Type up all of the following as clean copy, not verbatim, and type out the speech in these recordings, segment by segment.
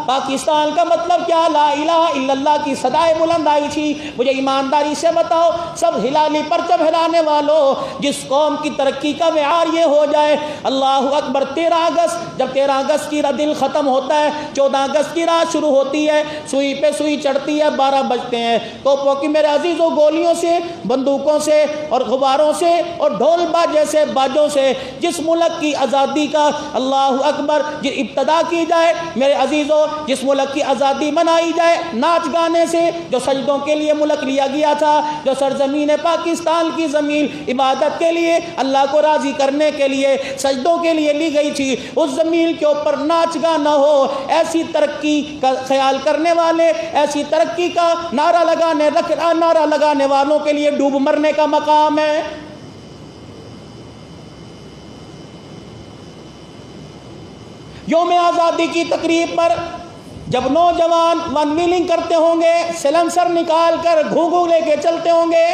پاکستان کا مطلب کیا؟ لا الہ الا اللہ کی صدائے بلند آئی تھی۔ مجھے ایمانداری سے بتاؤ سب ہلالی پرچم ہلانے والوں، جس قوم کی ترقی کا معیار یہ ہو جائے اللہ اکبر 13 اگست، جب 13 اگست کی دن ختم ہوتا ہے، 14 اگست کی رات شروع ہوتی ہے، سوئی پہ سوئی چڑھتی ہے، 12 بجتے ہیں، توپوں کی میرے عزیزوں گولیوں سے، بندوقوں سے اور غباروں سے اور ڈھول باجے سے باجوں سے جس ملک کی آزادی کا اللہ اکبر ابتدا کی جائے، میرے عزیزوں جس ملک کی آزادی منائی جائے ناچ گانے سے، جو سجدوں کے لیے ملک لیا گیا تھا، جو سرزمین پاکستان کی زمین عبادت کے لیے اللہ کو راضی کرنے کے لیے سجدوں کے لیے لی گئی تھی، اس زمین کے اوپر ناچ گانا ہو، ایسی ترقی کا خیال کرنے والے، ایسی ترقی کا نعرہ لگانے والوں کے لیے ڈوب مرنے کا مقام ہے۔ یوم آزادی کی تقریب پر جب نوجوان ون ویلنگ کرتے ہوں گے، سلنسر نکال کر گھوگھو لے کے چلتے ہوں گے،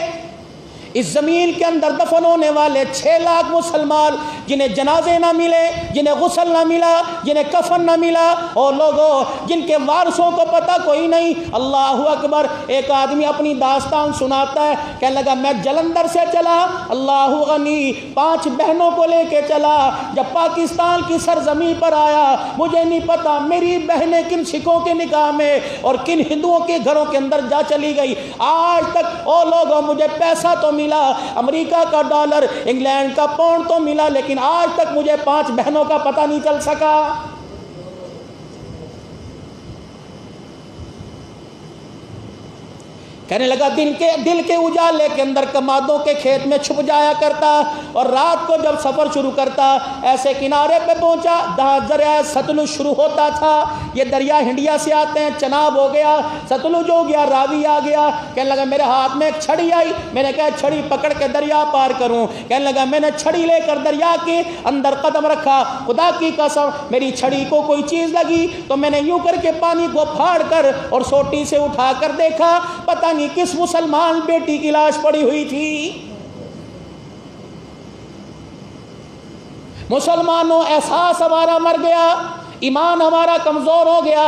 اس زمین کے اندر دفن ہونے والے 6 لاکھ مسلمان جنہیں جنازے نہ ملے، جنہیں غسل نہ ملا، جنہیں کفن نہ ملا، اور لوگوں جن کے وارثوں کو پتہ کوئی نہیں، اللہ اکبر۔ ایک آدمی اپنی داستان سناتا ہے، کہنے لگا میں جلندھر سے چلا، اللہ غنی 5 بہنوں کو لے کے چلا، جب پاکستان کی سرزمین پر آیا مجھے نہیں پتا میری بہنیں کن سکھوں کے نکاح میں اور کن ہندوؤں کے گھروں کے اندر جا چلی گئی۔ آج تک او لوگوں مجھے پیسہ تو ملا، امریکہ کا ڈالر، انگلینڈ کا پاؤنڈ تو ملا، لیکن آج تک مجھے 5 بہنوں کا پتہ نہیں چل سکا۔ کہنے لگا دل کے اجالے کے اندر کمادوں کے کھیت میں چھپ جایا کرتا، اور رات کو جب سفر شروع کرتا ایسے کنارے پہ پہنچا جہاں دریائے ستلج شروع ہوتا تھا۔ یہ دریا انڈیا سے آتے ہیں، چناب ہو گیا، ستلج ہو گیا، راوی آ گیا۔ کہنے لگا میرے ہاتھ میں ایک چھڑی آئی، میں نے کہا چھڑی پکڑ کے دریا پار کروں۔ کہنے لگا میں نے چھڑی لے کر دریا کے اندر قدم رکھا، خدا کی قسم میری چھڑی کو کوئی چیز لگی تو میں نے یوں کر کے پانی کو پھاڑ کر اور سوٹی سے اٹھا کر دیکھا، پتہ نہیں کس مسلمان بیٹی کی لاش پڑی ہوئی تھی۔ مسلمانوں احساس ہمارا مر گیا، ایمان ہمارا کمزور ہو گیا،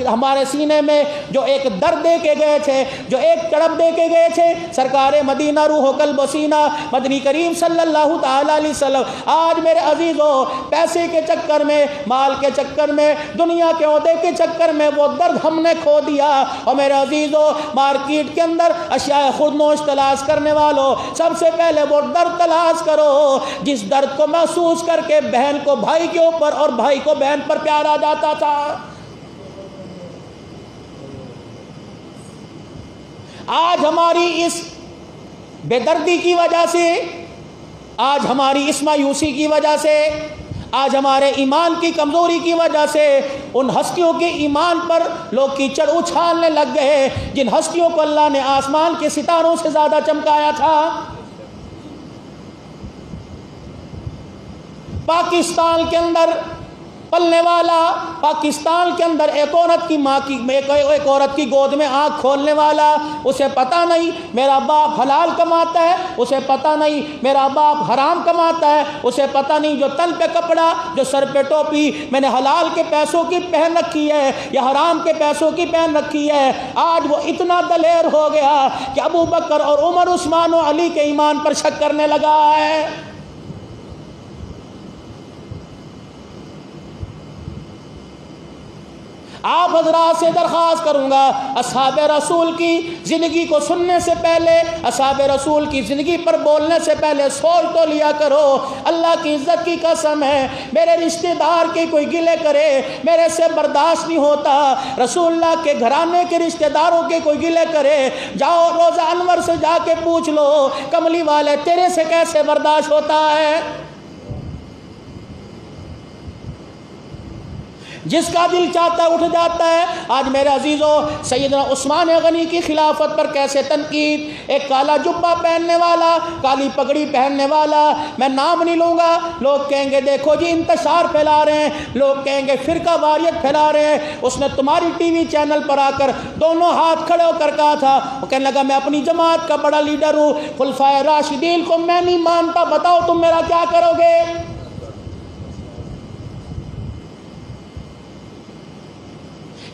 ہمارے سینے میں جو ایک درد دے کے گئے تھے، جو ایک تڑپ دے کے گئے تھے سرکار مدینہ روح قلب و سینہ مدنی کریم صلی اللہ تعالی علیہ وسلم، آج میرے عزیزوں پیسے کے چکر میں، مال کے چکر میں، دنیا کے عہدے کے چکر میں وہ درد ہم نے کھو دیا۔ اور میرے عزیزوں مارکیٹ کے اندر اشیاء خودنوش تلاش کرنے والوں، سب سے پہلے وہ درد تلاش کرو جس درد کو محسوس کر کے بہن کو بھائی کے اوپر اور بھائی کو بہن پر پیار آ جاتا تھا۔ آج ہماری اس بے دردی کی وجہ سے، آج ہماری اس مایوسی کی وجہ سے، آج ہمارے ایمان کی کمزوری کی وجہ سے ان ہستیوں کے ایمان پر لوگ کیچڑ اچھالنے لگ گئے جن ہستیوں کو اللہ نے آسمان کے ستاروں سے زیادہ چمکایا تھا۔ پاکستان کے اندر پلنے والا، پاکستان کے اندر ایک عورت کی ماں کی ایک عورت کی گود میں آنکھ کھولنے والا، اسے پتہ نہیں میرا باپ حلال کماتا ہے، اسے پتہ نہیں میرا باپ حرام کماتا ہے، اسے پتہ نہیں جو تن پہ کپڑا، جو سر پہ ٹوپی میں نے حلال کے پیسوں کی پہن رکھی ہے یا حرام کے پیسوں کی پہن رکھی ہے، آج وہ اتنا دلیر ہو گیا کہ ابو بکر اور عمر عثمان و علی کے ایمان پر شک کرنے لگا ہے۔ آپ حضرات سے درخواست کروں گا، اصحاب رسول کی زندگی کو سننے سے پہلے، اصحاب رسول کی زندگی پر بولنے سے پہلے سوچ تو لیا کرو۔ اللہ کی عزت کی قسم ہے میرے رشتہ دار کے کوئی گلے کرے میرے سے برداشت نہیں ہوتا، رسول اللہ کے گھرانے کے رشتہ داروں کے کوئی گلے کرے، جاؤ روضہ انور سے جا کے پوچھ لو کملی والے تیرے سے کیسے برداشت ہوتا ہے۔ جس کا دل چاہتا ہے اٹھ جاتا ہے۔ آج میرے عزیزوں سیدنا عثمان غنی کی خلافت پر کیسے تنقید، ایک کالا جبہ پہننے والا، کالی پگڑی پہننے والا، میں نام نہیں لوں گا، لوگ کہیں گے دیکھو جی انتشار پھیلا رہے ہیں، لوگ کہیں گے فرقہ واریت پھیلا رہے ہیں، اس نے تمہاری ٹی وی چینل پر آ کر دونوں ہاتھ کھڑے ہو کر کہا تھا، وہ کہنے لگا میں اپنی جماعت کا بڑا لیڈر ہوں، خلفائے راشدین کو میں نہیں مانتا، بتاؤ تم میرا کیا کرو گے۔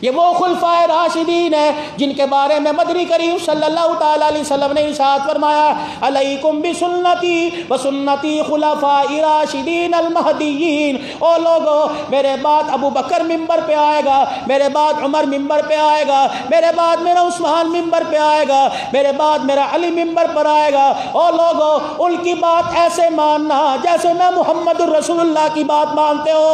یہ وہ خلفائے راشدین ہیں جن کے بارے میں مدنی کریم صلی اللہ تعالی علیہ وسلم نے ارشاد فرمایا علیکم بسنتی و سنتی خلفاء راشدین المہدیین. او لوگو میرے بعد ابو بکر ممبر پہ آئے گا, میرے بعد عمر ممبر پہ آئے گا, میرے بعد میرا عثمان ممبر پہ آئے گا, میرے بعد میرا علی ممبر پر آئے گا. او لوگو ان کی بات ایسے ماننا جیسے میں محمد الرسول اللہ کی بات مانتے ہو.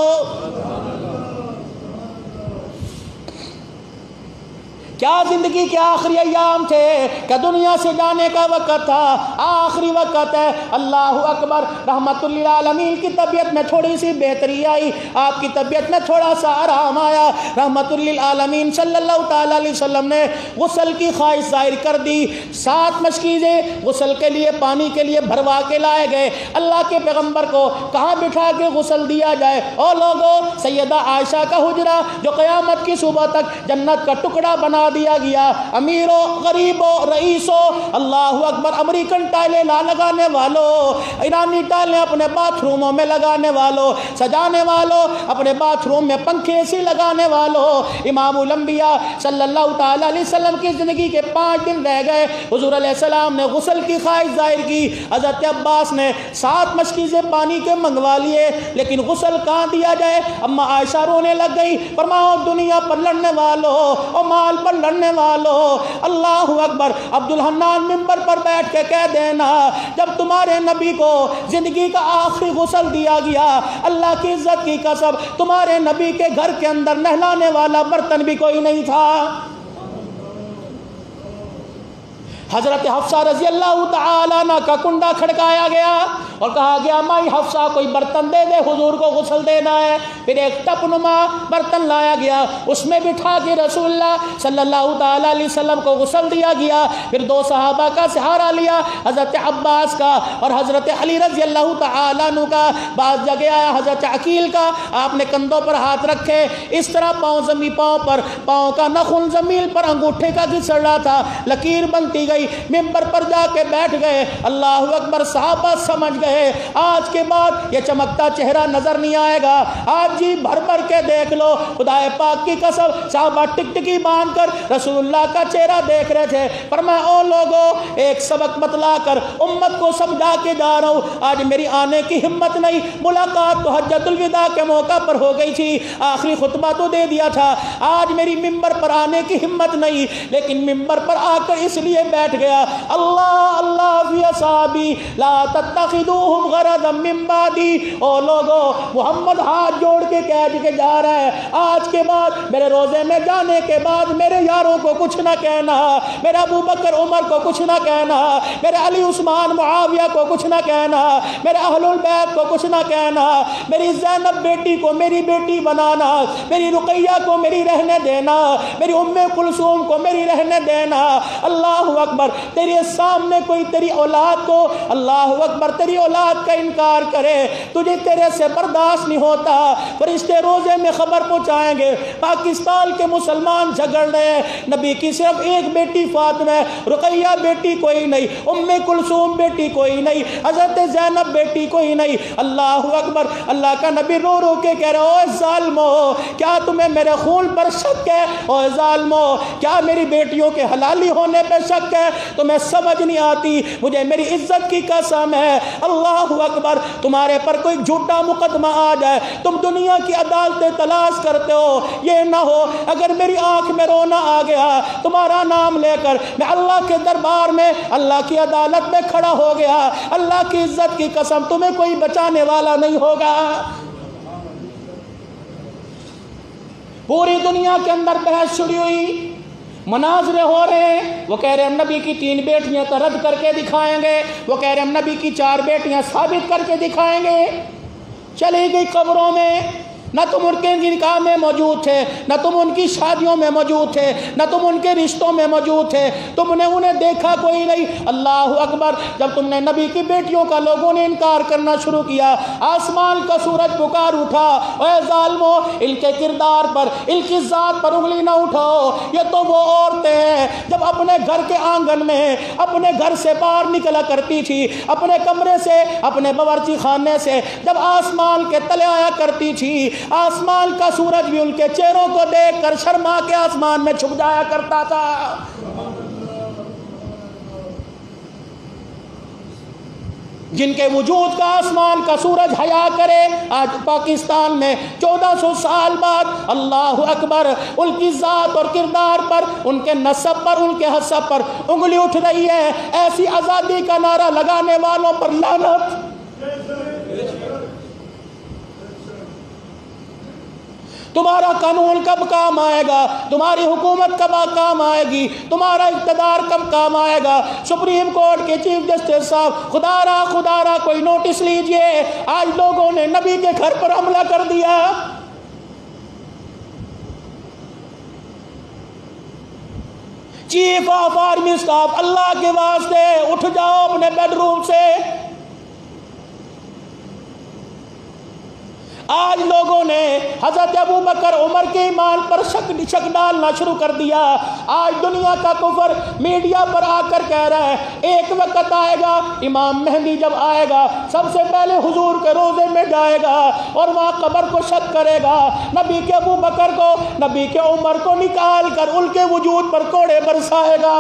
کیا زندگی کے آخری ایام تھے کہ دنیا سے جانے کا وقت تھا, آخری وقت ہے. اللہ اکبر. رحمت للعالمین کی طبیعت میں تھوڑی سی بہتری آئی, آپ کی طبیعت میں تھوڑا سا آرام آیا. رحمت للعالمین صلی اللہ تعالی علیہ وسلم نے غسل کی خواہش ظاہر کر دی. 7 مشکیزیں غسل کے لیے پانی کے لیے بھروا کے لائے گئے. اللہ کے پیغمبر کو کہاں بٹھا کے غسل دیا جائے؟ او لوگوں, سیدہ عائشہ کا حجرہ جو قیامت کی صبح تک جنت کا ٹکڑا بنا دیا گیا, امیروں غریبوں رئیسوں, اللہ اکبر, امریکن ٹائلیں لگانے والوں, ایرانی ٹائلیں اپنے باتھ روموں میں لگانے والوں, سجانے والوں, اپنے باتھ روم میں پنکھے سی لگانے والوں, امام الانبیاء صلی اللہ تعالی علیہ وسلم کی زندگی کے 5 دن رہ گئے. حضور علیہ السلام نے غسل کی خواہش ظاہر کی. حضرت عباس نے 7 مشکیزیں پانی کے منگوا لیے, لیکن غسل کہاں دیا جائے؟ اما عائشہ رونے لگ گئی, فرمایا دنیا پر لڑنے والوں اور مال پر لڑنے والوں, اللہ اکبر, عبد الحنان ممبر پر بیٹھ کے کہہ دینا جب تمہارے نبی کو زندگی کا آخری غسل دیا گیا, اللہ کی عزت کی قسم تمہارے نبی کے گھر کے اندر نہلانے والا برتن بھی کوئی نہیں تھا. حضرت حفصہ رضی اللہ تعالی عنہ کا کنڈا کھڑکایا گیا اور کہا گیا مائی حفصہ کوئی برتن دے دے, حضور کو غسل دینا ہے. پھر ایک ٹپ نما برتن لایا گیا, اس میں بٹھا کے رسول اللہ صلی اللہ تعالی علیہ وسلم کو غسل دیا گیا. پھر 2 صحابہ کا سہارا لیا, حضرت عباس کا اور حضرت علی رضی اللہ تعالی عنہ کا. بعض جگہ آیا حضرت عقیل کا, آپ نے کندھوں پر ہاتھ رکھے, اس طرح پاؤں کا نخن زمین پر انگوٹھے کا گھسڑ رہا تھا, لکیر بنتی گئی. ممبر پر جا کے بیٹھ گئے. اللہ اکبر, صحابہ سمجھ گئے آج کے بعد یہ چمکتا چہرہ نظر نہیں آئے گا. آپ جی بھر بھر کے دیکھ لو, خدا پاک کی قسم صحابہ ٹکٹکی باندھ کر رسول اللہ کا چہرہ دیکھ رہے تھے. فرمایا او لوگوں, ایک سبق بتلا کر امت کو سمجھا کے جا رہا ہوں. آج میری آنے کی ہمت نہیں, ملاقات تو حجۃ الوداع کے موقع پر ہو گئی تھی, آخری خطبہ تو دے دیا تھا. آج میری ممبر پر آنے کی ہمت نہیں, لیکن ممبر پر آ کر اس لیے بیٹھ گیا اللہ اللہ فی اصحابی لا تتخذوهم غرضا من بعدی. او لوگو, محمد ہاتھ جوڑ کے کہہ کے جا رہا ہے آج کے بعد میرے روزے میں جانے کے بعد میرے یاروں کو کچھ نہ کہنا, میرے ابو بکر عمر کو کچھ نہ کہنا, میرے علی عثمان معاویہ کو کچھ نہ کہنا, میرے اہل البیت کو کچھ نہ کہنا, میری زینب بیٹی کو میری بیٹی بنانا, میری رقیہ کو میری رہنے دینا, میری ام کلثوم کو میری رہنے دینا. اللہ اکبر, تیرے سامنے کوئی تیری اولاد کو, اللہ اکبر, تیری اولاد کا انکار کرے, تجھے تیرے سے برداشت نہیں ہوتا. فرشتے روزے میں خبر پہنچائیں گے پاکستان کے مسلمان جھگڑ رہے ہیں, نبی کی صرف ایک بیٹی فاطمہ, رقیہ بیٹی کوئی نہیں, ام کلثوم بیٹی کوئی نہیں, حضرت زینب بیٹی کوئی نہیں. اللہ اکبر, اللہ کا نبی رو رو کے کہہ رہے او ظالمو, کیا تمہیں میرے خون پر شک ہے؟ او ظالمو, کیا میری بیٹیوں کے حلالی ہونے پہ شک ہے؟ تمہیں سمجھ نہیں آتی, مجھے میری عزت کی قسم ہے. اللہ اکبر, تمہارے پر کوئی جھوٹا مقدمہ آ جائے, تم دنیا کی عدالتیں تلاش کرتے ہو, یہ نہ ہو اگر میری آنکھ میں رونا آ گیا تمہارا نام لے کر میں اللہ کے دربار میں اللہ کی عدالت میں کھڑا ہو گیا, اللہ کی عزت کی قسم تمہیں کوئی بچانے والا نہیں ہوگا. پوری دنیا کے اندر بحث شروع ہوئی, مناظرے ہو رہے ہیں. وہ کہہ رہے ہم نبی کی 3 بیٹیاں تو رد کر کے دکھائیں گے, وہ کہہ رہے ہم نبی کی 4 بیٹیاں ثابت کر کے دکھائیں گے. چلی گئی قبروں میں, نہ تم ان کے نکاح میں موجود تھے, نہ تم ان کی شادیوں میں موجود تھے, نہ تم ان کے رشتوں میں موجود تھے, تم نے انہیں دیکھا کوئی نہیں. اللہ اکبر, جب تم نے نبی کی بیٹیوں کا لوگوں نے انکار کرنا شروع کیا, آسمان کا سورج پکار اٹھا, اے ظالمو, ان کے کردار پر, ان کی ذات پر انگلی نہ اٹھاؤ, یہ تو وہ عورتیں ہیں جب اپنے گھر کے آنگن میں اپنے گھر سے باہر نکلا کرتی تھی, اپنے کمرے سے, اپنے باورچی خانے سے جب آسمان کے تلے آیا کرتی تھی, آسمان کا سورج بھی ان کے چہروں کو دیکھ کر شرما کے آسمان میں چھپ جایا کرتا تھا۔ جن کے وجود کا آسمان کا سورج حیا کرے، آج پاکستان میں 1400 سال بعد اللہ اکبر ان کی ذات اور کردار پر، ان کے نسب پر، ان کے حسب پر انگلی اٹھ رہی ہے۔ ایسی آزادی کا نعرہ لگانے والوں پر لعنت۔ تمہارا قانون کب کام آئے گا؟ تمہاری حکومت کب کام آئے گی؟ تمہارا اقتدار کب کام آئے گا؟ سپریم کورٹ کے چیف جسٹس صاحب، خدا را کوئی نوٹس لیجئے، آج لوگوں نے نبی کے گھر پر حملہ کر دیا۔ چیف آف آرمی اسٹاف، اللہ کے واسطے اٹھ جاؤ اپنے بیڈ روم سے۔ آج لوگوں نے حضرت ابو بکر عمر کے ایمان پر شک ڈالنا شروع کر دیا۔ آج دنیا کا کفر میڈیا پر آ کر کہہ رہا ہے ایک وقت آئے گا، امام مہدی جب آئے گا سب سے پہلے حضور کے روضے میں جائے گا اور وہاں قبر کو شک کرے گا، نبی کے ابو بکر کو، نبی کے عمر کو نکال کر ان کے وجود پر کوڑے برسائے گا۔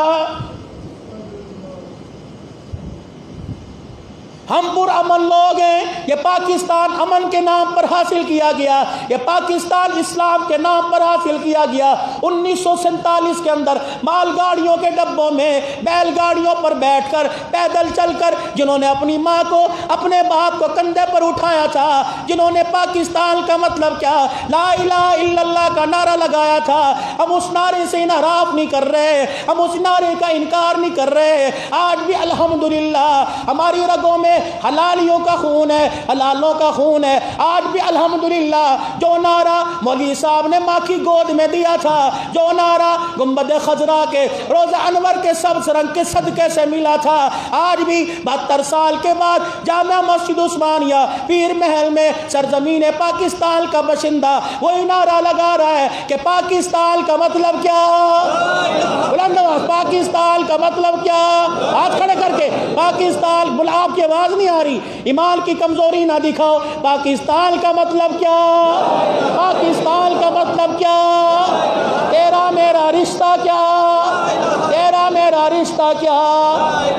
ہم پرامن لوگ ہیں، یہ پاکستان امن کے نام پر حاصل کیا گیا، یہ پاکستان اسلام کے نام پر حاصل کیا گیا۔ 1947 کے اندر مال گاڑیوں کے ڈبوں میں بیل گاڑیوں پر بیٹھ کر پیدل چل کر جنہوں نے اپنی ماں کو، اپنے باپ کو کندھے پر اٹھایا تھا، جنہوں نے پاکستان کا مطلب کیا، لا الہ الا اللہ کا نعرہ لگایا تھا، ہم اس نعرے سے انحراف نہیں کر رہے، ہم اس نعرے کا انکار نہیں کر رہے۔ آج بھی الحمدللہ ہماری رگوں میں حلالیوں کا خون ہے، حلالوں کا خون ہے۔ آج بھی الحمدللہ جو نعرہ مولوی صاحب نے ماں کی گود میں دیا تھا، جو نعرہ گنبد خضرا کے روضہ انور کے سبز رنگ کے صدقے سے ملا تھا، آج بھی 72 سال کے بعد جامع مسجد عثمانیہ پیر محل میں سرزمین پاکستان کا باشندہ وہی نعرہ لگا رہا ہے کہ پاکستان کا مطلب کیا؟ بلند آواز، پاکستان کا مطلب کیا؟ ہاتھ کھڑے کر کے پاکستان، آپ کی آواز نہیں آ رہی، ایمان کی کمزوری نہ دکھاؤ۔ پاکستان کا مطلب کیا؟ پاکستان کا مطلب کیا؟ تیرا میرا رشتہ کیا؟ تیرا میرا رشتہ کیا؟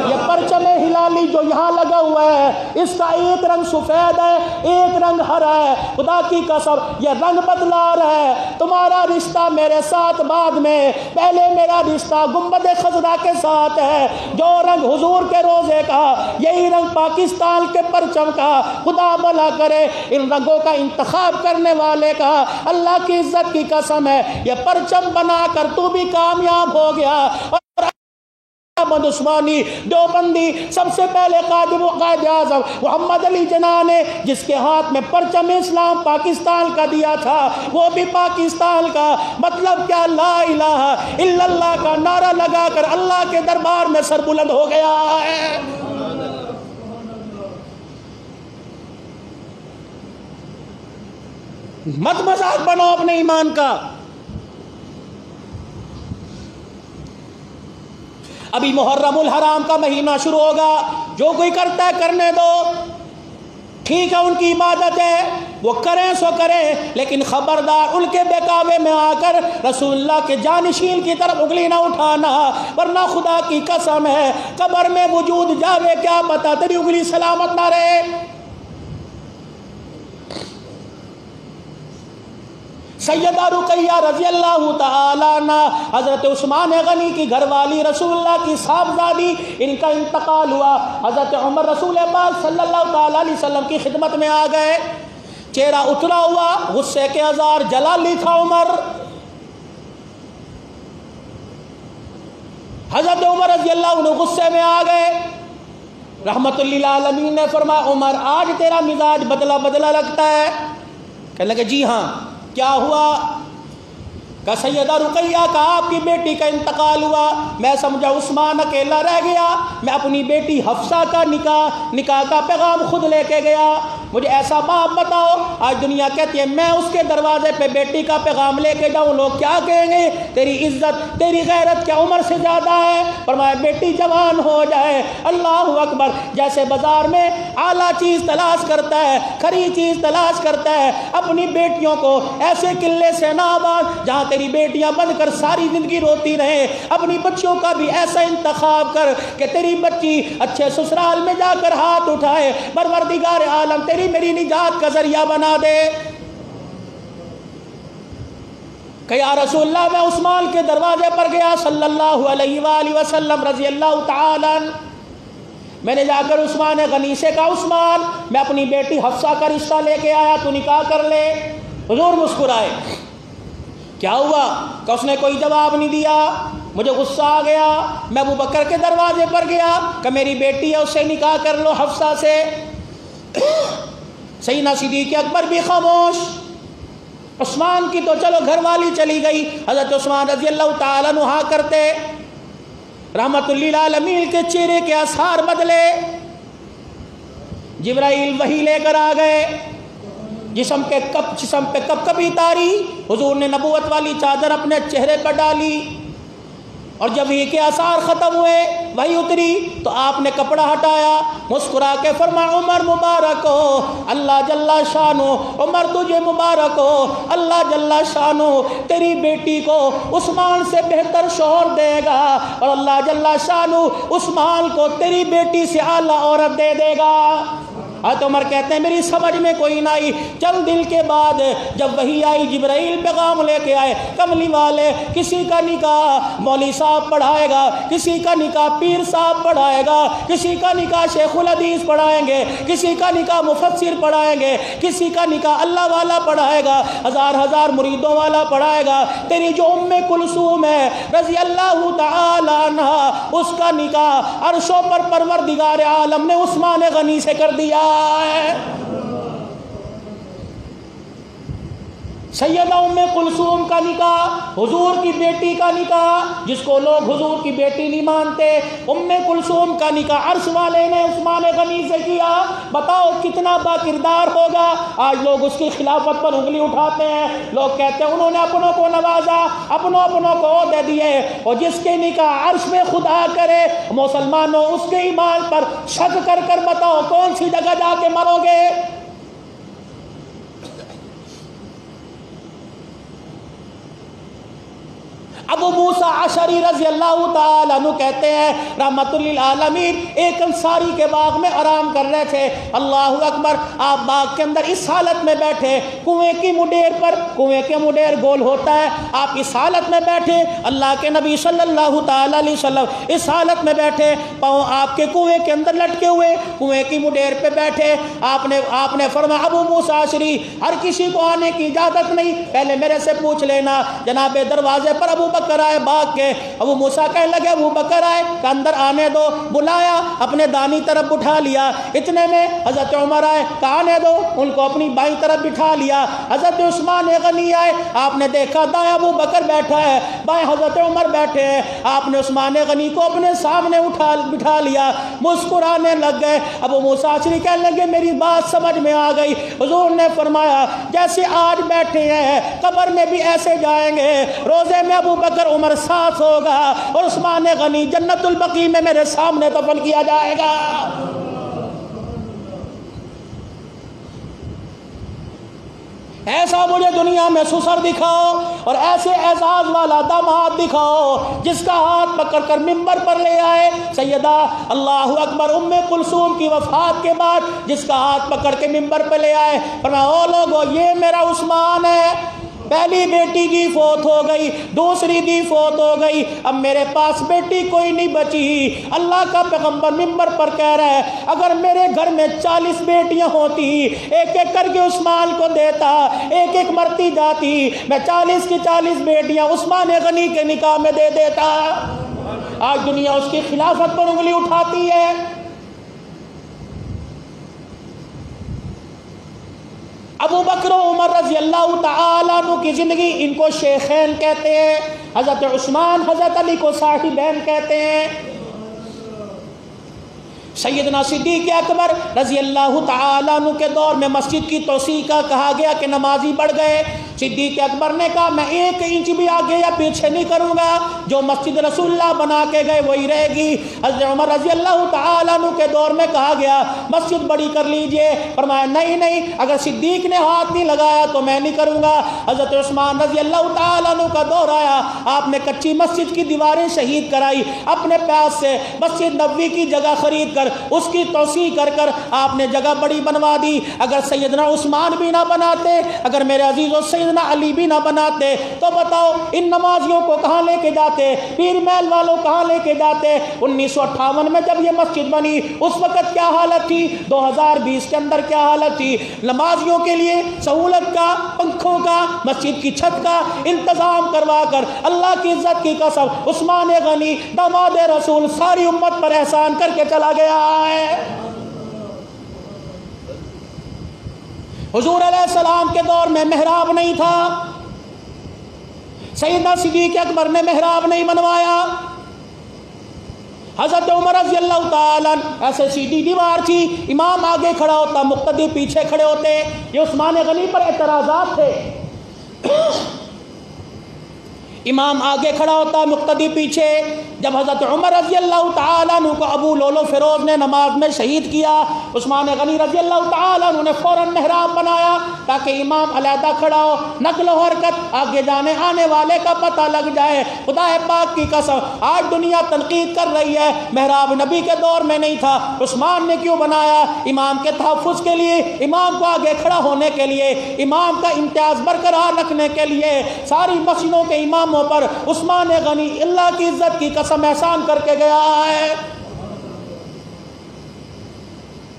یہ پرچم ہلالی جو یہاں لگا ہوا ہے، اس کا ایک رنگ سفید ہے، ایک رنگ ہرا ہے۔ خدا کی قسم یہ رنگ بدلا رہا ہے۔ تمہارا رشتہ میرے ساتھ بعد میں، پہلے میرا رشتہ گنبد خضرا کے ساتھ ہے۔ جو رنگ حضور کے روزے کا، یہی رنگ پاکستان کے پرچم کا۔ خدا بھلا کرے ان رنگوں کا انتخاب کرنے والے کا، اللہ کی عزت کی قسم ہے یہ پرچم بنا کر تو بھی کامیاب ہو گیا۔ اور احمد عثمانی دیوبندی سب سے پہلے قائد اعظم محمد علی جناح نے جس کے ہاتھ میں پرچم اسلام پاکستان کا دیا تھا، وہ بھی پاکستان کا مطلب کیا؟ لا الہ الا اللہ کا نعرہ لگا کر اللہ کے دربار میں سر بلند ہو گیا ہے۔ مت مذاق بنو اپنے ایمان کا۔ ابھی محرم الحرام کا مہینہ شروع ہوگا، جو کوئی کرتا ہے کرنے دو، ٹھیک ہے، ان کی عبادت ہے، وہ کریں سو کریں، لیکن خبردار ان کے بہکاوے میں آ کر رسول اللہ کے جانشین کی طرف انگلی نہ اٹھانا، ورنہ خدا کی قسم ہے قبر میں وجود جاوے کیا پتا تیری انگلی سلامت نہ رہے۔ سیدہ رقیہ رضی اللہ تعالیٰ عنہ، حضرت عثمان غنی کی گھر والی، رسول اللہ کی صاحبزادی، ان کا انتقال ہوا۔ حضرت عمر رسول پاک صلی اللہ تعالیٰ علیہ وسلم کی خدمت میں آ گئے، چہرہ اترا ہوا، غصے کے اظہار جلالی تھا عمر۔ حضرت عمر رضی اللہ عنہ غصے میں آ گئے، رحمت للعالمین نے فرمایا عمر آج تیرا مزاج بدلا بدلا لگتا ہے۔ کہنے لگے جی ہاں، کیا ہوا؟ کہ سیدہ رقیہ کا آپ کی بیٹی کا انتقال ہوا، میں سمجھا عثمان اکیلا رہ گیا، میں اپنی بیٹی حفصہ کا نکاح کا پیغام خود لے کے گیا۔ مجھے ایسا باپ بتاؤ. آج دنیا کہتی ہے میں اس کے دروازے پہ بیٹی کا پیغام لے کے جاؤں, لوگ کیا کہیں گے؟ تیری عزت تیری غیرت کیا عمر سے زیادہ ہے؟ فرمایا بیٹی جوان ہو جائے. اللہ اکبر. جیسے بازار میں اعلیٰ چیز تلاش کرتا ہے, کھری چیز تلاش کرتا ہے, اپنی بیٹیوں کو ایسے قلعے سے نہ آباد جہاں تیری بیٹیاں بن کر ساری زندگی روتی رہیں. اپنی بچیوں کا بھی ایسا انتخاب کر کہ تیری بچی اچھے سسرال میں جا کر ہاتھ اٹھائے, پروردگار عالم تیری میری نجات کا ذریعہ بنا دے. کہ یا رسول اللہ میں عثمان کے دروازے پر گیا صلی اللہ علیہ وآلہ وسلم رضی اللہ تعالیٰ عنہ. میں نے جا کر عثمان غنی سے کہا عثمان میں اپنی بیٹی حفصہ کا رشتہ لے کے آیا, تو نکاح کر لے. حضور مسکرائے. کیا ہوا؟ کہ اس نے کوئی جواب نہیں دیا. مجھے غصہ آ گیا. میں ابو بکر کے دروازے پر گیا کہ میری بیٹی ہے اس سے نکاح کر لو حفصہ سے. سیدنا صدیق اکبر بھی خاموش. عثمان کی تو چلو گھر والی چلی گئی, حضرت عثمان رضی اللہ تعالیٰ عنہ ہاں کرتے. رحمت للعالمین کے چہرے کے آثار بدلے. جبرائیل وحی لے کر آ گئے. جسم پہ کپ کپی تاری. حضور نے نبوت والی چادر اپنے چہرے پر ڈالی, اور جب یہ کے آثار ختم ہوئے وہی اتری تو آپ نے کپڑا ہٹایا, مسکرا کے فرمایا عمر مبارک ہو, اللہ جل شانو, عمر تجھے مبارک ہو, اللہ جل شانو تیری بیٹی کو عثمان سے بہتر شوہر دے گا, اور اللہ جل شانو عثمان کو تیری بیٹی سے اعلیٰ عورت دے دے گا. حضرت عمر کہتے ہیں میری سمجھ میں کوئی نہ آئی. چند دن کے بعد جب وحی آئی, جبرائیل پیغام لے کے آئے, کملی والے کسی کا نکاح مولوی صاحب پڑھائے گا, کسی کا نکاح پیر صاحب پڑھائے گا, کسی کا نکاح شیخ الحدیث پڑھائیں گے, کسی کا نکاح مفسر پڑھائیں گے, کسی کا نکاح اللہ والا پڑھائے گا, ہزار ہزار مریدوں والا پڑھائے گا. تیری جو ام کلثوم ہے رضی اللہ تعالی عنہ, اس کا نکاح عرشوں پر پروردگار عالم نے عثمان غنی سے کر دیا. سیدہ ام کلثوم کا نکاح, حضور کی بیٹی کا نکاح, جس کو لوگ حضور کی بیٹی نہیں مانتے, ام کلثوم کا نکاح عرش والے نے عثمان غنی سے کیا. بتاؤ کتنا با کردار ہوگا. آج لوگ اس کی خلافت پر انگلی اٹھاتے ہیں. لوگ کہتے ہیں انہوں نے اپنوں کو نوازا, اپنوں کو عہدے دیے, اور جس کے نکاح عرش میں خدا کرے. مسلمانوں اس کے ایمان پر شک کر کر بتاؤ کون سی جگہ جا کے مرو گے. ابو موسیٰ اشعری رضی اللہ تعالیٰ عنہ کہتے ہیں رحمت للعالمین ایک انصاری کے باغ میں آرام کر رہے تھے. اللہ اکبر. آپ باغ کے اندر اس حالت میں بیٹھے, کنویں کی مڈیر پر, کنویں کے مڈیر گول ہوتا ہے, آپ اس حالت میں بیٹھے, اللہ کے نبی صلی اللہ تعالیٰ علیہ وسلم اس حالت میں بیٹھے, پاؤں آپ کے کنویں کے اندر لٹکے ہوئے, کنویں کی مڈیر پہ بیٹھے. آپ نے فرمایا ابو موسیٰ اشعری ہر کسی کو آنے کی اجازت نہیں, پہلے میرے سے پوچھ لینا. جناب دروازے پر ابو بکر آئے باغ کے. ابو موسیٰ کہنے لگے ابو بکر آئے کہ اندر آنے دو. بلایا, اپنے دانی طرف بٹھا لیا. اتنے میں حضرت عمر آئے کہ آنے دو, ان کو اپنی بائیں طرف بٹھا لیا. حضرت عثمان غنی آئے, آپ نے دیکھا دائیں ابو بکر بیٹھا ہے, بائیں حضرت عمر بیٹھے ہیں. آپ نے عثمان غنی کو اپنے سامنے بٹھا لیا. مسکرانے لگ گئے. ابو موسیٰ اشعری کہنے لگے میری بات سمجھ میں آ گئی. حضور نے فرمایا جیسے آج بیٹھے ہیں قبر میں بھی ایسے جائیں گے. روزے میں ابو بکر عمر ساتھ ہوگا, اور عثمان غنی جنت البقیع میں میرے سامنے دفن کیا جائے گا. ایسا مجھے دنیا میں سسر دکھاؤ, اور ایسے اعزاز والا داماد دکھاؤ جس کا ہاتھ پکڑ کر ممبر پر لے آئے. سیدہ اللہ اکبر ام کلثوم کی وفات کے بعد جس کا ہاتھ پکڑ کے ممبر پہ لے آئے, فرمایا او لوگو یہ میرا عثمان ہے. پہلی بیٹی کی فوت ہو گئی, دوسری کی فوت ہو گئی, اب میرے پاس بیٹی کوئی نہیں بچی. اللہ کا پیغمبر منبر پر کہہ رہا ہے اگر میرے گھر میں 40 بیٹیاں ہوتی, ایک ایک کر کے عثمان کو دیتا, ایک ایک مرتی جاتی, میں 40 کی 40 بیٹیاں عثمان غنی کے نکاح میں دے دیتا. آج دنیا اس کی خلافت پر انگلی اٹھاتی ہے. ابو بکر و عمر رضی اللہ تعالیٰ عنہ کی زندگی, ان کو شیخین کہتے ہیں. حضرت عثمان حضرت علی کو صاحبین کہتے ہیں. سیدنا صدیق اکبر رضی اللہ تعالیٰ عنہ کے دور میں مسجد کی توسیع کا کہا گیا کہ نمازی بڑھ گئے. صدیق اکبر نے کہا میں 1 انچ بھی آگے یا پیچھے نہیں کروں گا, جو مسجد رسول اللہ بنا کے گئے وہی رہے گی. حضرت عمر رضی اللہ تعالیٰ عنہ کے دور میں کہا گیا مسجد بڑی کر لیجئے, فرمایا نہیں, اگر صدیق نے ہاتھ نہیں لگایا تو میں نہیں کروں گا. حضرت عثمان رضی اللہ تعالیٰ عنہ کا دور آیا, آپ نے کچی مسجد کی دیواریں شہید کرائی, اپنے پیسے سے مسجد نبوی کی جگہ خرید کر اس کی توسیع کر آپ نے جگہ بڑی بنوا دی. اگر سیدنا عثمان بھی نہ بناتے, اگر میرے عزیزوں سیدنا علی بھی نہ بناتے, تو بتاؤ ان نمازیوں کو کہاں لے کے جاتے, پیر محل والوں کہاں لے کے جاتے. 1958 میں جب یہ مسجد بنی اس وقت کیا حالت تھی, 2020 کے اندر کیا حالت تھی. نمازیوں کے لیے سہولت کا, پنکھوں کا, مسجد کی چھت کا انتظام کروا کر اللہ کی عزت کی قسم عثمان غنی داماد رسول ساری امت پر احسان کر کے چلا گیا ہے. حضور علیہ السلام کے دور میں محراب نہیں تھا, سیدنا صدیق اکبر نے محراب نہیں بنوایا. حضرت عمر رضی اللہ تعالیٰ ایسے سیدھی دیوار تھی, امام آگے کھڑا ہوتا, مقتدی پیچھے کھڑے ہوتے. یہ عثمان غنی پر اعتراضات تھے, امام آگے کھڑا ہوتا, مقتدی پیچھے. جب حضرت عمر رضی اللہ تعالیٰ عنہ کو ابو لولو فیروز نے نماز میں شہید کیا, عثمان غنی رضی اللہ تعالیٰ عنہ نے فوراً محراب بنایا تاکہ امام علیحدہ کھڑا ہو, نقل و حرکت آگے جانے آنے والے کا پتہ لگ جائے. خدا پاک کی قسم آج دنیا تنقید کر رہی ہے, محراب نبی کے دور میں نہیں تھا, عثمان نے کیوں بنایا؟ امام کے تحفظ کے لیے, امام کو آگے کھڑا ہونے کے لیے, امام کا امتیاز برقرار رکھنے کے لیے. ساری مسجدوں کے اماموں پر عثمان غنی اللہ کی عزت کی قسم احسان کر کے گیا ہے.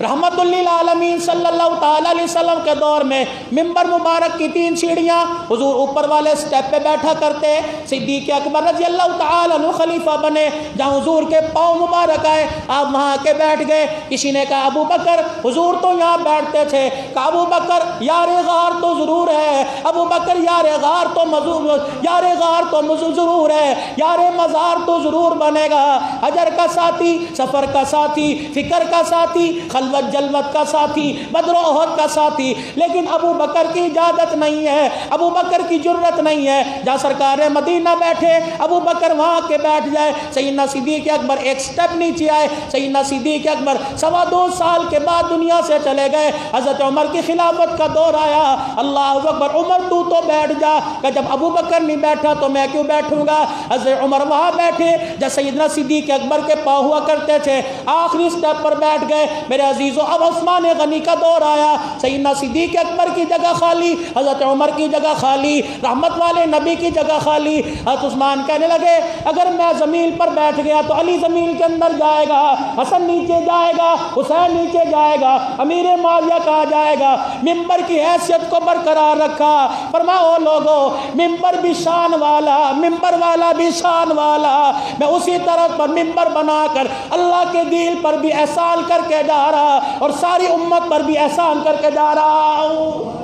رحمت للعالمین صلی اللہ تعالیٰ علیہ وسلم کے دور میں ممبر مبارک کی 3 سیڑھیاں, حضور اوپر والے سٹیپ پہ بیٹھا کرتے. صدیق اکبر رضی اللہ تعالیٰ عنہ خلیفہ بنے, جہاں حضور کے پاؤں مبارک آئے آپ وہاں کے بیٹھ گئے. کسی نے کہا ابو بکر, حضور تو یہاں بیٹھتے تھے. کہا ابو بکر یار غار تو ضرور ہے, ابو بکر یار غار تو ضرور ہے, یار مزار تو ضرور بنے گا. حجر کا ساتھی, سفر کا ساتھی, فکر کا ساتھی, جلوت کا ساتھی, بدر و احد کا ساتھی, لیکن ابو بکر کی اجازت نہیں ہے, ابو بکر کی جرت نہیں ہے. جہاں سرکار مدینہ بیٹھے ابو بکر وہاں کے بیٹھ جائے. سیدنا صدیق اکبر ایک سٹیپ نیچے آئے. سیدنا صدیق اکبر 2.25 سال کے بعد دنیا سے چلے گئے. حضرت عمر کی خلافت کا دور آیا, اللہ اکبر, عمر تو بیٹھ جا. کہ جب ابو بکر نہیں بیٹھا تو میں کیوں بیٹھوں گا. حضرت عمر وہاں بیٹھے جب سیدنا صدیق اکبر کے پاؤں ہوا کرتے تھے, آخری سٹیپ پر بیٹھ گئے. میرے عزیزو اب عثمان غنی کا دور آیا, سیدنا صدیق اکبر کی جگہ خالی, حضرت عمر کی جگہ خالی, رحمت والے نبی کی جگہ خالی. حضرت عثمان کہنے لگے اگر میں زمین پر بیٹھ گیا تو علی زمین کے اندر جائے گا, حسن نیچے جائے گا, حسین نیچے جائے گا, امیر معاویہ کہا جائے گا. ممبر کی حیثیت کو برقرار رکھا, فرماؤ لوگو ممبر بھی شان والا, ممبر والا بھی شان والا. میں اسی طرح پر ممبر بنا کر اللہ کے دل پر بھی احسان کر کے جا رہا اور ساری امت پر بھی احسان کر کے جا رہا ہوں.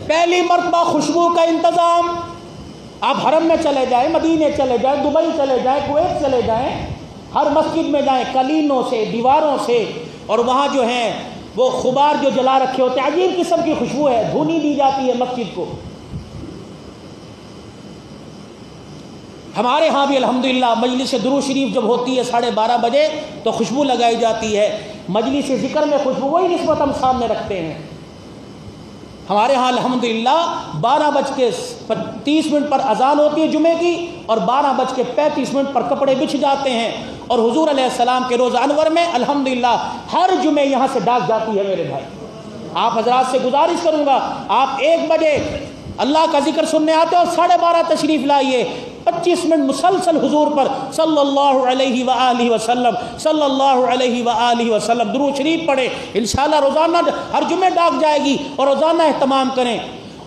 پہلی مرتبہ خوشبو کا انتظام, آپ حرم میں چلے جائیں, مدینے چلے جائیں, دبئی چلے جائیں, کویت چلے جائیں, ہر مسجد میں جائیں, قالینوں سے, دیواروں سے, اور وہاں جو ہیں وہ غبار جو جلا رکھے ہوتے ہیں, عجیب قسم کی خوشبو ہے, دھونی دی جاتی ہے مسجد کو. ہمارے ہاں بھی الحمدللہ مجلس درود شریف جب ہوتی ہے 12:30 بجے تو خوشبو لگائی جاتی ہے. مجلس ذکر میں خوشبو وہی نسبت ہم سامنے رکھتے ہیں. ہمارے ہاں الحمدللہ 12:30 پر اذان ہوتی ہے جمعے کی, اور 12:35 پر کپڑے بچھ جاتے ہیں. اور حضور علیہ السلام کے روزہ انور میں الحمدللہ ہر جمعے یہاں سے ڈاک جاتی ہے. میرے بھائی آپ حضرات سے گزارش کروں گا, آپ 1 بجے اللہ کا ذکر سننے آتے اور 12:30 تشریف لائیے, 25 منٹ مسلسل حضور پر صلی اللہ علیہ وآلہ وسلم صلی اللہ علیہ وآلہ وسلم درود شریف پڑھے. انشاءاللہ روزانہ ہر جمعے ڈاک جائے گی, اور روزانہ اہتمام کریں.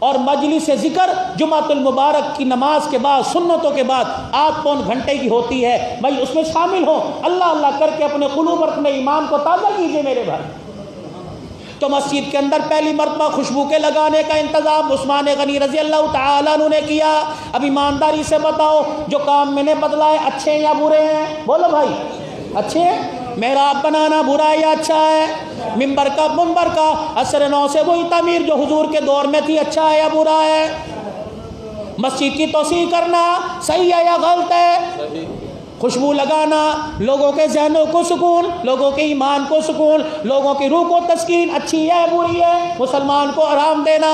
اور مجلس ذکر جمعۃ المبارک کی نماز کے بعد, سنتوں کے بعد 8-9 گھنٹے کی ہوتی ہے. بھائی اس میں شامل ہو, اللہ اللہ کر کے اپنے قلوب اور اپنے ایمان کو تازہ کیجیے میرے بھائی. تو مسجد کے اندر پہلی مرتبہ خوشبو کے لگانے کا انتظام عثمان غنی رضی اللہ تعالیٰ عنہ نے کیا. اب ایمانداری سے بتاؤ جو کام میں نے بتلائے اچھے ہیں یا برے ہیں؟ بولو بھائی. اچھے ہیں؟ محراب بنانا برا یا اچھا ہے؟ منبر کا عصر نو سے وہی تعمیر جو حضور کے دور میں تھی اچھا ہے یا برا ہے؟ مسجد کی توسیع کرنا صحیح ہے یا غلط ہے؟ خوشبو لگانا لوگوں کے ذہنوں کو سکون، لوگوں کے ایمان کو سکون، لوگوں کی روح کو تسکین اچھی ہے بری ہے؟ مسلمان کو آرام دینا۔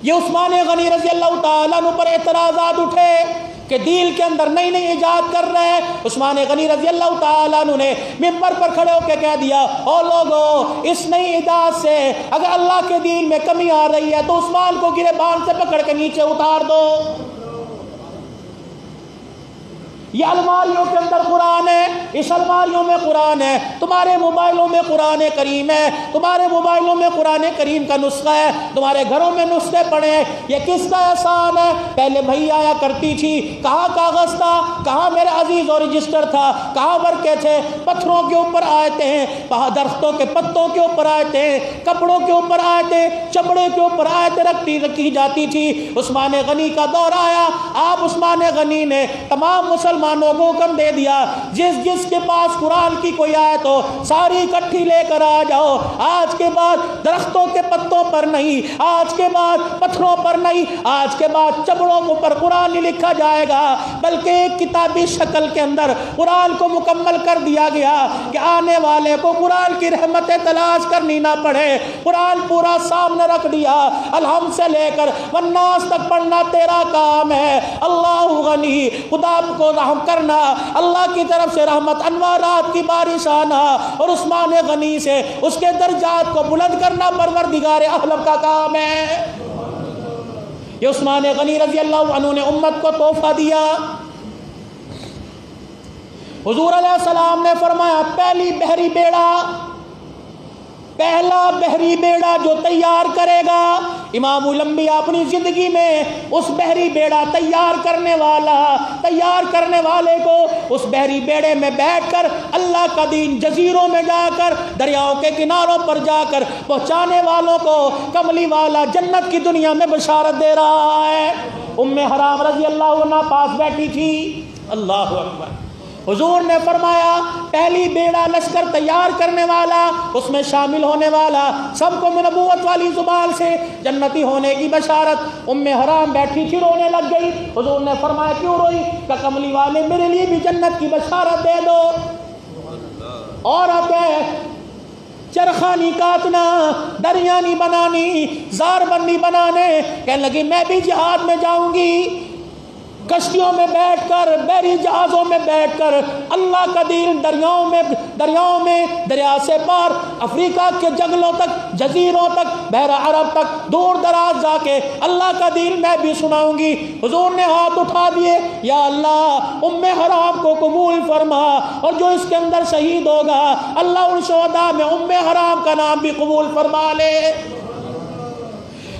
یہ عثمان غنی رضی اللہ تعالیٰ عنہ پر اعتراضات اٹھے کہ دین کے اندر نئی نئی ایجاد کر رہے ہیں۔ عثمان غنی رضی اللہ تعالیٰ عنہ نے منبر پر کھڑے ہو کے کہہ دیا، او لوگو، اس نئی ایجاد سے اگر اللہ کے دین میں کمی آ رہی ہے تو عثمان کو گریبان سے پکڑ کے نیچے اتار دو۔ یہ الماریوں کے اندر قرآن ہے، اس الماریوں میں قرآن ہے، تمہارے موبائلوں میں قرآن کریم ہے، تمہارے موبائلوں میں قرآن کریم کا نسخہ ہے، تمہارے گھروں میں نسخے پڑے ہیں۔ یہ کس کا احسان ہے؟ پہلے بھائی آیا کرتی تھی، کہاں کاغذ تھا، کہاں میرے عزیز اور رجسٹر تھا، کہاں ورقے تھے، پتھروں کے اوپر آئے تھے، درختوں کے پتوں کے اوپر آئے تھے، کپڑوں کے اوپر آئے تھے، چمڑے کے اوپر آئے تھے رکھی جاتی تھی۔ عثمان غنی کا دور آیا، آپ عثمان غنی نے تمام مسلمانوں کو حکم دے دیا، جس کے پاس قرآن کی کوئی آیت ہو ساری اکٹھی لے کر آ جاؤ۔ آج کے بعد درختوں کے پتوں پر نہیں، آج کے بعد پتھروں پر نہیں، آج کے بعد چمڑوں کے اوپر قرآن نہیں لکھا جائے گا، بلکہ ایک کتابی شکل کے اندر قرآن کو مکمل کر دیا گیا کہ آنے والے کو قرآن کی رحمتیں تلاش کرنی نہ پڑے۔ قرآن پورا سامنے رکھ دیا، الحمد سے لے کر والناس تک پڑھنا تیرا کام ہے۔ اللہ غنی، خدا کو رحم کرنا، اللہ کی طرف سے رحمت انوارات کی بارش آنا اور عثمان غنی سے اس کے درجات کو بلند کرنا پروردگار عالم کا کام ہے۔ یہ عثمان غنی رضی اللہ عنہ نے امت کو تحفہ دیا۔ حضور علیہ السلام نے فرمایا پہلا بحری بیڑا جو تیار کرے گا، امام الانبیاء اپنی زندگی میں اس بحری بیڑا تیار کرنے والے کو اس بحری بیڑے میں بیٹھ کر اللہ کا دین جزیروں میں جا کر، دریاؤں کے کناروں پر جا کر پہنچانے والوں کو کملی والا جنت کی دنیا میں بشارت دے رہا ہے۔ ام حرام رضی اللہ عنہ پاس بیٹھی تھی۔ اللہ اکبر۔ حضور نے فرمایا پہلی بیڑا لشکر تیار کرنے والا، اس میں شامل ہونے والا، سب کو نبوت والی زبان سے جنتی ہونے کی بشارت۔ ام حرام بیٹھی تھی، رونے لگ گئی۔ حضور نے فرمایا کیوں روئی؟ کہ کملی والے میرے لیے بھی جنت کی بشارت دے دو۔ عورت ہے، چرخہ نہیں کاٹنا، دریا نہیں بنانی، زار بندی بنانے، کہنے لگی میں بھی جہاد میں جاؤں گی، کشتیوں میں بیٹھ کر، بحری جہازوں میں بیٹھ کر اللہ کا دین دریاؤں میں دریا سے پار افریقہ کے جنگلوں تک، جزیروں تک، بحر عرب تک، دور دراز جا کے اللہ کا دین میں بھی سناؤں گی۔ حضور نے ہاتھ اٹھا دیے، یا اللہ ام حرام کو قبول فرما، اور جو اس کے اندر شہید ہوگا اللہ ان شہداء میں ام حرام کا نام بھی قبول فرما لے۔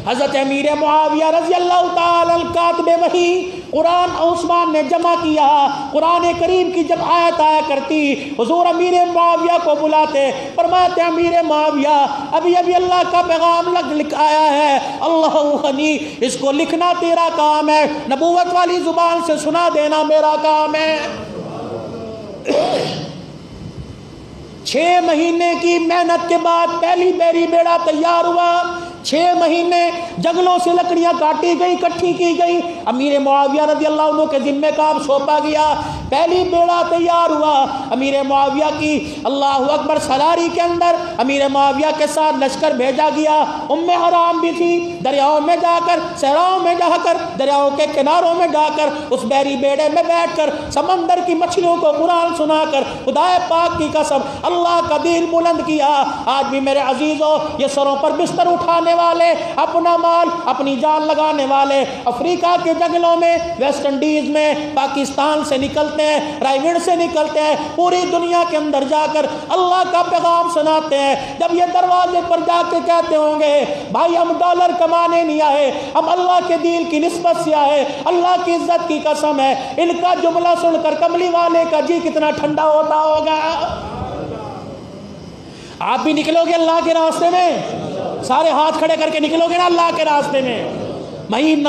حضرت امیر معاویہ رضی اللہ تعالی کاتب وحی، قرآن عثمان نے جمع کیا۔ قرآن کریم کی جب آیت آیا کرتی، حضور امیر معاویہ کو بلاتے، فرماتے امیر معاویہ ابھی اللہ کا پیغام لکھ آیا ہے، اللہ غنی، اس کو لکھنا تیرا کام ہے، نبوت والی زبان سے سنا دینا میرا کام ہے۔ 6 مہینے کی محنت کے بعد پہلی بحری بیڑا تیار ہوا۔ 6 مہینے جنگلوں سے لکڑیاں کاٹی گئی، اکٹھی کی گئی، امیر معاویہ رضی اللہ عنہ کے ذمہ کام سونپا گیا، پہلی بیڑا تیار ہوا۔ امیر معاویہ کی اللہ اکبر سالاری کے اندر امیر معاویہ کے ساتھ لشکر بھیجا گیا۔ ام حرام بھی تھی، دریاؤں میں جا کر، صحراؤں میں جا کر، دریاؤں کے کناروں میں جا کر اس بحری بیڑے میں بیٹھ کر سمندر کی مچھلیوں کو قرآن سنا کر خدا پاک کی قسم اللہ کا دین بلند کیا۔ آج بھی میرے عزیزوں، یہ سروں پر بستر اٹھانے والے، اپنا مال اپنی جان لگانے والے افریقہ کے جنگلوں میں، ویسٹ انڈیز میں، پاکستان سے نکلتے ہیں، رائیگڑھ سے نکلتے ہیں، پوری دنیا کے اندر جا کر اللہ کا پیغام سناتے ہیں۔ جب یہ دروازے پر جا کے کہتے ہوں گے بھائی ہم ڈالر کمانے نہیں آئے، ہم اللہ کے دین کی نسبت سے آئے، اللہ کی عزت کی قسم ہے، ان کا جملہ سن کر کملی والے کا جی کتنا ٹھنڈا ہوتا ہوگا۔ آپ بھی نکلو گے اللہ کے راستے میں، سارے ہاتھ کھڑے کر کے نکلو گے نا اللہ کے راستے میں، مہینہ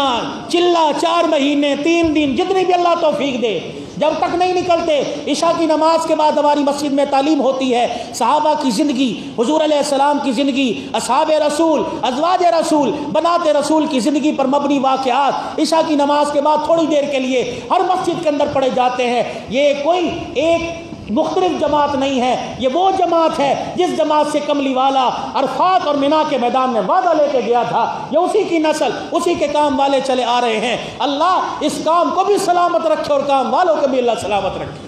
چلہ 4 مہینے 3 دن جتنی بھی اللہ توفیق دے، جب تک نہیں نکلتے. عشاء کی نماز کے بعد ہماری مسجد میں تعلیم ہوتی ہے صحابہ کی زندگی, حضور علیہ السلام کی زندگی, اصحاب رسول, ازواج رسول, بنات رسول کی زندگی پر مبنی واقعات عشاء کی نماز کے بعد تھوڑی دیر کے لیے ہر مسجد کے اندر پڑھے جاتے ہیں. یہ کوئی ایک مختلف جماعت نہیں ہے, یہ وہ جماعت ہے جس جماعت سے کملی والا عرفات اور منا کے میدان میں وعدہ لے کے گیا تھا. یہ اسی کی نسل, اسی کے کام والے چلے آ رہے ہیں. اللہ اس کام کو بھی سلامت رکھے اور کام والوں کو بھی اللہ سلامت رکھے.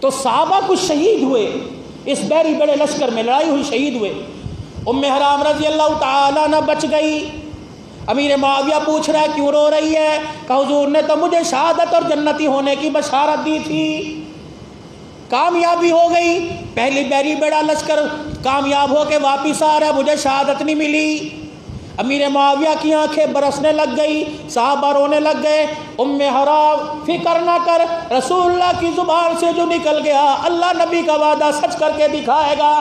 تو صحابہ کچھ شہید ہوئے اس بیری بڑے لشکر میں, لڑائی ہوئی, شہید ہوئے. ام حرام رضی اللہ تعالیٰ عنہ بچ گئی. امیر معاویہ پوچھ رہا ہے کیوں رو رہی ہے؟ کہ حضور نے تو مجھے شہادت اور جنتی ہونے کی بشارت دی تھی, کامیابی ہو گئی. پہلی بیری بڑا لشکر کامیاب ہو کے واپس آ رہا ہے, مجھے شہادت نہیں ملی. امیر معاویہ کی آنکھیں برسنے لگ گئی, صحابہ رونے لگ گئے. ام حرام فکر نہ کر, رسول اللہ کی زبان سے جو نکل گیا اللہ نبی کا وعدہ سچ کر کے دکھائے گا.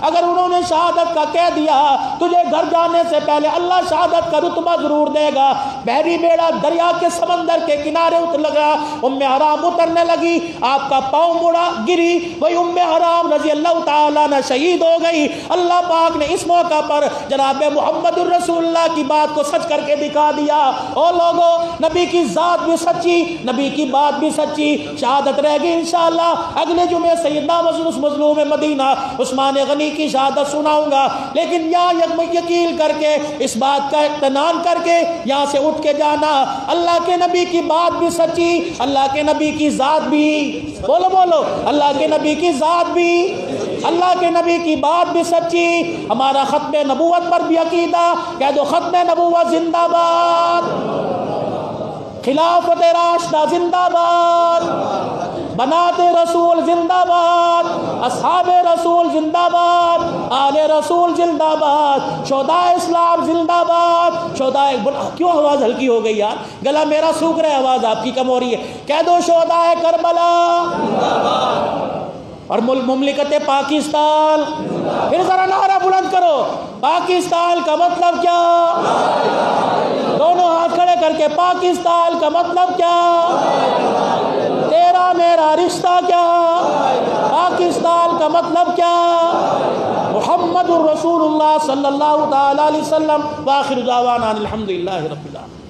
اگر انہوں نے شہادت کا کہہ دیا تجھے گھر جانے سے پہلے اللہ شہادت کا رتبہ ضرور دے گا. بحری بیڑا دریا کے سمندر کے کنارے اتر لگا. ام حرام اترنے لگی, آپ کا پاؤں مڑا, گری. وہی ام حرام رضی اللہ تعالیٰ عنہ شہید ہو گئی. اللہ پاک نے اس موقع پر جناب محمد الرسول اللہ کی بات کو سچ کر کے دکھا دیا. او لوگو, نبی کی ذات بھی سچی, نبی کی بات بھی سچی. شہادت رہ گئی انشاءاللہ اگلے جمعے سیدنا مظلوم مدینہ عثمان غنی کی شہادت سناؤں گا. لیکن یہاں یقین کر کے اس بات کا اطمینان کر کے یہاں سے اٹھ کے جانا, اللہ کے نبی کی بات بھی سچی, اللہ کے نبی کی ذات بھی, بولو بولو, اللہ کے نبی کی ذات بھی, اللہ کے نبی کی بات بھی سچی. ہمارا ختم نبوت پر بھی عقیدہ, کہہ دو ختم نبوت زندہ باد, خلافت راشدہ زندہ باد, بنات رسول زندہ باد, اصحاب رسول زندہ باد, آل رسول زندہ باد, شہداء اسلام زندہ باد. شہداء, کیوں آواز ہلکی ہو گئی یار, گلا میرا سوکھ رہا ہے, آواز آپ کی کم ہو رہی ہے. کہہ دو شہداء کربلا اور مملکت پاکستان. پھر ذرا نعرہ بلند کرو, پاکستان کا مطلب کیا؟ دونوں ہاتھ کھڑے کر کے, پاکستان کا مطلب کیا؟ تیرا میرا رشتہ کیا؟ پاکستان کا مطلب کیا؟ محمد الرسول اللہ صلی اللہ تعالی علیہ وسلم. وآخر دعوانا الحمدللہ رب العالمین.